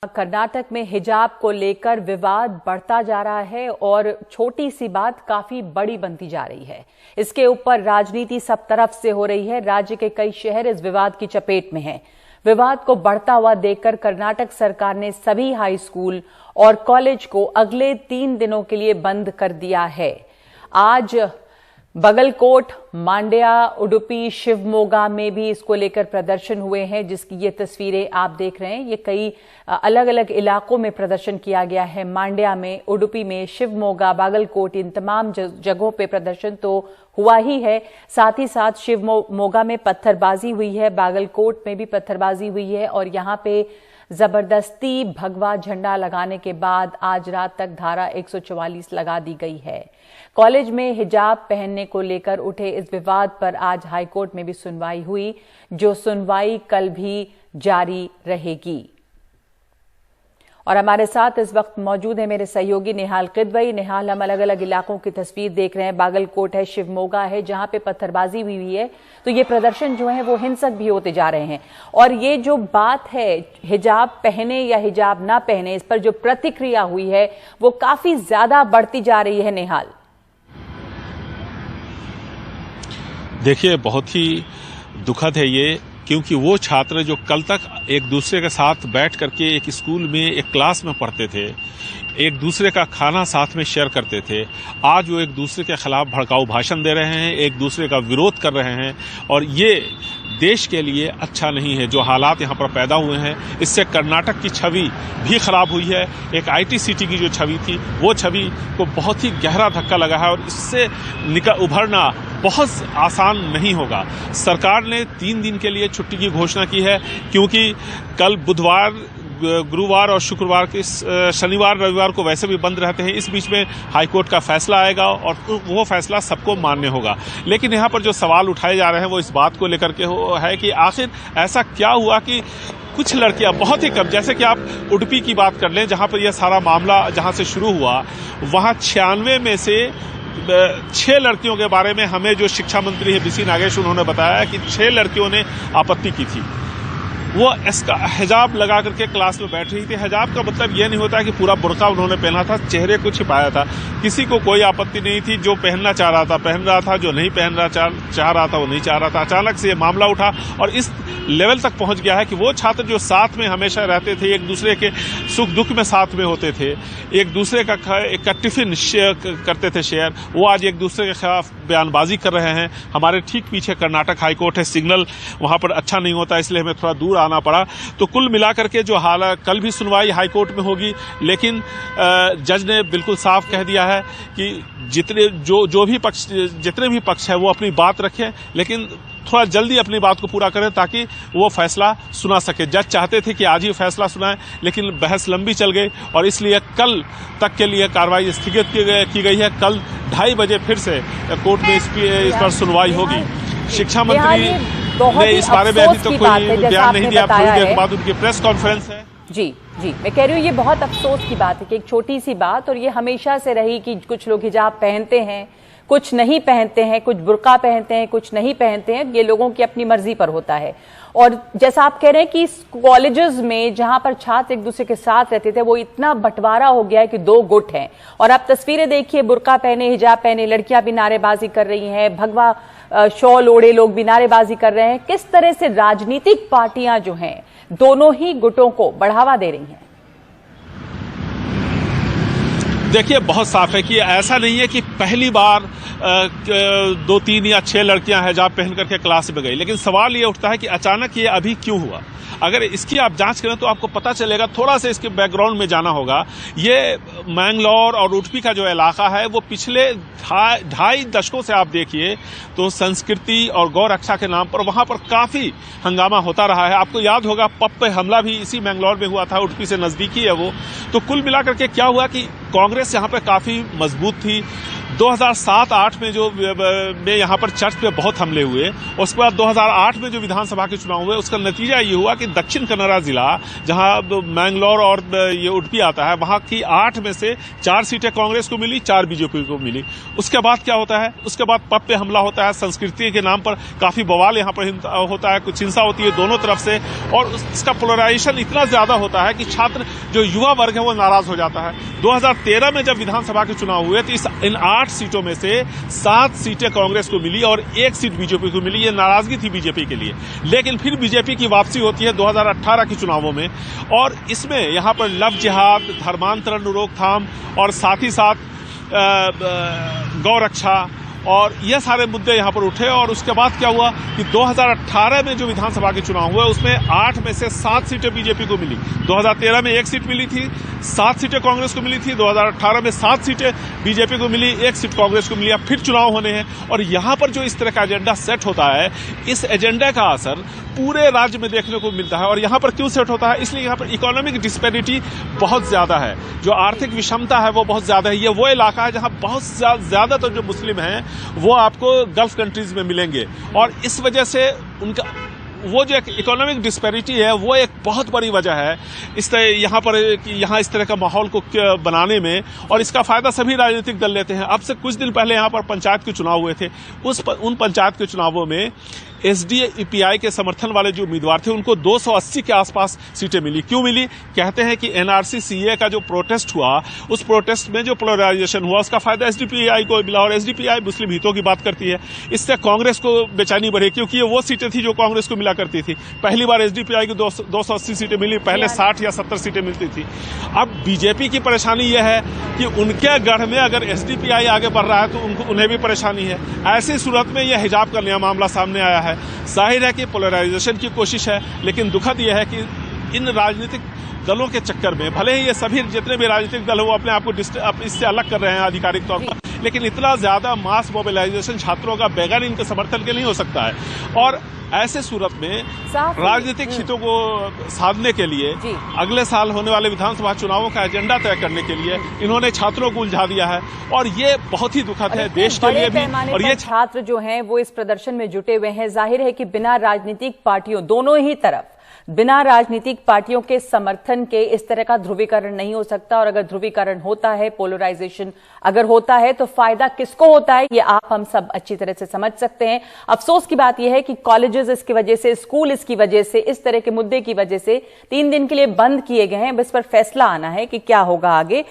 कर्नाटक में हिजाब को लेकर विवाद बढ़ता जा रहा है और छोटी सी बात काफी बड़ी बनती जा रही है। इसके ऊपर राजनीति सब तरफ से हो रही है। राज्य के कई शहर इस विवाद की चपेट में हैं। विवाद को बढ़ता हुआ देखकर कर्नाटक सरकार ने सभी हाई स्कूल और कॉलेज को अगले 3 दिनों के लिए बंद कर दिया है। आज बागलकोट, मांड्या, उडुपी, शिवमोगा में भी इसको लेकर प्रदर्शन हुए हैं, जिसकी ये तस्वीरें आप देख रहे हैं। ये कई अलग अलग इलाकों में प्रदर्शन किया गया है। मांड्या में, उडुपी में, शिवमोगा, बागलकोट, इन तमाम जगहों पे प्रदर्शन तो हुआ ही है। साथ ही साथ शिवमोगा में पत्थरबाजी हुई है, बागलकोट में भी पत्थरबाजी हुई है और यहाँ पे जबरदस्ती भगवा झंडा लगाने के बाद आज रात तक धारा 144 लगा दी गई है। कॉलेज में हिजाब पहनने को लेकर उठे इस विवाद पर आज हाईकोर्ट में भी सुनवाई हुई, जो सुनवाई कल भी जारी रहेगी। और हमारे साथ इस वक्त मौजूद है मेरे सहयोगी निहाल किदवई। निहाल, हम अलग अलग इलाकों की तस्वीर देख रहे हैं। बागलकोट है, शिवमोगा है, जहां पे पत्थरबाजी भी हुई है, तो ये प्रदर्शन जो है वो हिंसक भी होते जा रहे हैं। और ये जो बात है हिजाब पहने या हिजाब ना पहने, इस पर जो प्रतिक्रिया हुई है वो काफी ज्यादा बढ़ती जा रही है। निहाल, देखिए, बहुत ही दुखद है ये, क्योंकि वो छात्र जो कल तक एक दूसरे के साथ बैठ करके एक स्कूल में, एक क्लास में पढ़ते थे, एक दूसरे का खाना साथ में शेयर करते थे, आज वो एक दूसरे के खिलाफ भड़काऊ भाषण दे रहे हैं, एक दूसरे का विरोध कर रहे हैं। और ये देश के लिए अच्छा नहीं है। जो हालात यहाँ पर पैदा हुए हैं, इससे कर्नाटक की छवि भी खराब हुई है। एक IT सिटी की जो छवि थी, वो छवि को बहुत ही गहरा धक्का लगा है और इससे उभरना बहुत आसान नहीं होगा। सरकार ने 3 दिन के लिए छुट्टी की घोषणा की है, क्योंकि कल बुधवार, गुरुवार और शुक्रवार के शनिवार रविवार को वैसे भी बंद रहते हैं। इस बीच में हाईकोर्ट का फैसला आएगा और वो फैसला सबको मान्य होगा। लेकिन यहाँ पर जो सवाल उठाए जा रहे हैं वो इस बात को लेकर के है कि आखिर ऐसा क्या हुआ कि कुछ लड़कियां, बहुत ही कम, जैसे कि आप उडुपी की बात कर लें, जहाँ पर यह सारा मामला जहाँ से शुरू हुआ, वहाँ 96 में से 6 लड़कियों के बारे में हमें जो शिक्षा मंत्री है BC नागेश, उन्होंने बताया कि 6 लड़कियों ने आपत्ति की थी। वो इसका हिजाब लगा करके क्लास में बैठ रही थी। हिजाब का मतलब यह नहीं होता कि पूरा बुर्का उन्होंने पहना था, चेहरे को छिपाया था। किसी को कोई आपत्ति नहीं थी। जो पहनना चाह रहा था पहन रहा था, जो नहीं पहनना चाह रहा था वो नहीं चाह रहा था। अचानक से ये मामला उठा और इस लेवल तक पहुंच गया है कि वो छात्र जो साथ में हमेशा रहते थे, एक दूसरे के सुख दुख में साथ में होते थे, एक दूसरे का टिफिन करते थे शेयर, वो आज एक दूसरे के खिलाफ बयानबाजी कर रहे हैं। हमारे ठीक पीछे कर्नाटक हाईकोर्ट है, सिग्नल वहां पर अच्छा नहीं होता, इसलिए हमें थोड़ा दूर आना पड़ा। तो कुल मिलाकर के जो हाल, कल भी सुनवाई हाईकोर्ट में होगी, लेकिन जज ने बिल्कुल साफ कह दिया है कि जितने भी पक्ष है वो अपनी बात रखें, लेकिन थोड़ा जल्दी अपनी बात को पूरा करें ताकि वो फैसला सुना सके। जज चाहते थे कि आज ही फैसला सुनाएं, लेकिन बहस लंबी चल गई और इसलिए कल तक के लिए कार्रवाई स्थगित की गई है। कल 2:30 बजे फिर से कोर्ट में इस पर सुनवाई होगी। शिक्षा मंत्री ने इस बारे में अभी तो कोई बयान नहीं दिया। थोड़ी देर बाद उनकी प्रेस कॉन्फ्रेंस है। जी, मैं कह रही हूँ ये बहुत अफसोस की बात है कि एक छोटी सी बात, और ये हमेशा से रही कि कुछ लोग हिजाब पहनते हैं, कुछ नहीं पहनते हैं, कुछ बुर्का पहनते हैं, कुछ नहीं पहनते हैं। ये लोगों की अपनी मर्जी पर होता है। और जैसा आप कह रहे हैं कि कॉलेजेस में जहां पर छात्र एक दूसरे के साथ रहते थे, वो इतना बंटवारा हो गया है कि 2 गुट हैं। और आप तस्वीरें देखिए, बुर्का पहने, हिजाब पहने लड़कियां भी नारेबाजी कर रही हैं, भगवा शॉल ओढ़े लोग भी नारेबाजी कर रहे हैं। किस तरह से राजनीतिक पार्टियां जो हैं, दोनों ही गुटों को बढ़ावा दे रही हैं। देखिए, बहुत साफ है कि ऐसा नहीं है कि पहली बार 2, 3 या 6 लड़कियां हिजाब पहन करके क्लास में गई, लेकिन सवाल ये उठता है कि अचानक ये अभी क्यों हुआ। अगर इसकी आप जांच करें तो आपको पता चलेगा। थोड़ा सा इसके बैकग्राउंड में जाना होगा। ये मैंगलोर और उडुपी का जो इलाका है, वो पिछले 2.5 दशकों से आप देखिए तो संस्कृति और गौ रक्षा के नाम पर वहां पर काफी हंगामा होता रहा है। आपको याद होगा पब पे हमला भी इसी मैंगलोर में हुआ था, उडुपी से नजदीकी है वो। तो कुल मिलाकर के क्या हुआ कि कांग्रेस यहाँ पे काफी मजबूत थी, 2007-8 में जो यहाँ पर चर्च पे बहुत हमले हुए, उसके बाद 2008 में जो विधानसभा के चुनाव हुए, उसका नतीजा ये हुआ कि दक्षिण कन्नड़ा जिला, जहां मैंगलोर और ये उडुपी आता है, वहां की 8 में से 4 सीटें कांग्रेस को मिली, 4 बीजेपी को मिली। उसके बाद क्या होता है? उसके बाद पब पे हमला होता है, संस्कृति के नाम पर काफी बवाल यहाँ पर होता है, कुछ हिंसा होती है दोनों तरफ से, और इसका पोलराइजेशन इतना ज्यादा होता है कि छात्र, जो युवा वर्ग है, वो नाराज हो जाता है। 2013 में जब विधानसभा के चुनाव हुए तो इन 8 सीटों में से 7 सीटें कांग्रेस को मिली और 1 सीट बीजेपी को मिली। ये नाराजगी थी बीजेपी के लिए, लेकिन फिर बीजेपी की वापसी होती है 2018 के चुनावों में, और इसमें यहां पर लव जिहाद, धर्मांतरण रोकथाम और साथ ही साथ गौरक्षा और ये सारे मुद्दे यहां पर उठे। और उसके बाद क्या हुआ कि 2018 में जो विधानसभा के चुनाव हुए, उसमें 8 में से 7 सीटें बीजेपी को मिली। 2013 में 1 सीट मिली थी, 7 सीटें कांग्रेस को मिली थी। 2018 में 7 सीटें बीजेपी को मिली, 1 सीट कांग्रेस को मिली। अब फिर चुनाव होने हैं, और यहां पर जो इस तरह का एजेंडा सेट होता है, इस एजेंडा का असर पूरे राज्य में देखने को मिलता है। और यहां पर क्यों सेट होता है? इसलिए यहां पर इकोनॉमिक डिस्पैरिटी बहुत ज्यादा है, जो आर्थिक विषमता है वो बहुत ज्यादा है। ये वो इलाका है जहां बहुत ज्यादातर जो मुस्लिम हैं वो आपको गल्फ कंट्रीज में मिलेंगे, और इस वजह से उनका वो जो एक इकोनॉमिक डिस्पैरिटी है, वो एक बहुत बड़ी वजह है इस तरह यहाँ पर, यहाँ इस तरह का माहौल को बनाने में, और इसका फायदा सभी राजनीतिक दल लेते हैं। अब से कुछ दिन पहले यहाँ पर पंचायत के चुनाव हुए थे, उन पंचायत के चुनावों में एसडीपीआई के समर्थन वाले जो उम्मीदवार थे, उनको 280 के आसपास सीटें मिली। क्यों मिली? कहते हैं कि एनआरसी सीए का जो प्रोटेस्ट हुआ, उस प्रोटेस्ट में जो पोलराइजेशन हुआ, उसका फायदा एसडीपीआई को मिला, और एसडीपीआई मुस्लिम हितों की बात करती है। इससे कांग्रेस को बेचैनी बढ़ी, क्योंकि ये वो सीटें थी जो कांग्रेस को मिला करती थी। पहली बार एसडीपीआई को 280 सीटें मिली, पहले 60 या 70 सीटें मिलती थी। अब बीजेपी की परेशानी यह है कि उनके गढ़ में अगर एसडीपीआई आगे बढ़ रहा है तो उन्हें भी परेशानी है। ऐसी सूरत में यह हिजाब का नया मामला सामने आया है। जाहिर है कि पोलराइजेशन की कोशिश है, लेकिन दुखद यह है कि इन राजनीतिक दलों के चक्कर में, भले ही ये सभी जितने भी राजनीतिक दल हो अपने आप को इससे अलग कर रहे हैं आधिकारिक तौर पर, लेकिन इतना ज्यादा मास मोबिलाइजेशन छात्रों का बगैर इनके समर्थन के नहीं हो सकता है। और ऐसे सूरत में राजनीतिक हितों को साधने के लिए अगले साल होने वाले विधानसभा चुनावों का एजेंडा तय करने के लिए इन्होंने छात्रों को उलझा दिया है, और ये बहुत ही दुखद है देश के लिए भी। और ये छात्र जो हैं वो इस प्रदर्शन में जुटे हुए हैं। जाहिर है कि बिना राजनीतिक पार्टियों, दोनों ही तरफ बिना राजनीतिक पार्टियों के समर्थन के इस तरह का ध्रुवीकरण नहीं हो सकता। और अगर ध्रुवीकरण होता है, पोलराइजेशन अगर होता है, तो फायदा किसको होता है ये आप हम सब अच्छी तरह से समझ सकते हैं। अफसोस की बात यह है कि कॉलेजेस इसकी वजह से, स्कूल इसकी वजह से, इस तरह के मुद्दे की वजह से 3 दिन के लिए बंद किए गए हैं। अब इस पर फैसला आना है कि क्या होगा आगे।